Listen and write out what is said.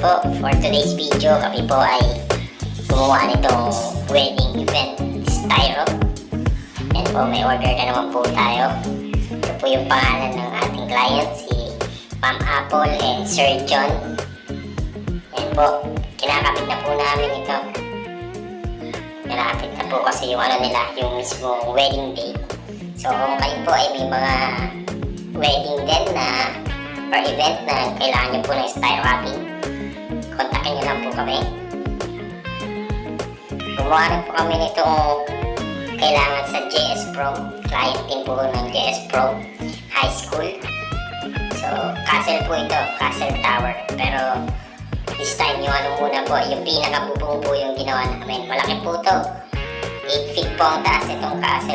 po, for today's video, kami po ay gumawa nitong wedding event styro. Yan po, may order na naman po tayo. Ito po yung pangalan ng ating client, si Ma'am Apple and Sir John. Yan po, kinakapit na po namin ito. Kinakapit na po kasi yung nila, yung mismo wedding date. So kung kayo po ay may mga wedding din na or event na kailangan nyo po ng styro cutting, kontakin nyo lang po kami. Gumawa rin po kami nitong kailangan sa JS Prom. Client din po ng JS Prom High School. So castle po ito, castle tower. Pero this time yung muna po, yung pinakabubong po yung ginawa namin. Malaki po ito, 8 feet po ang taas itong castle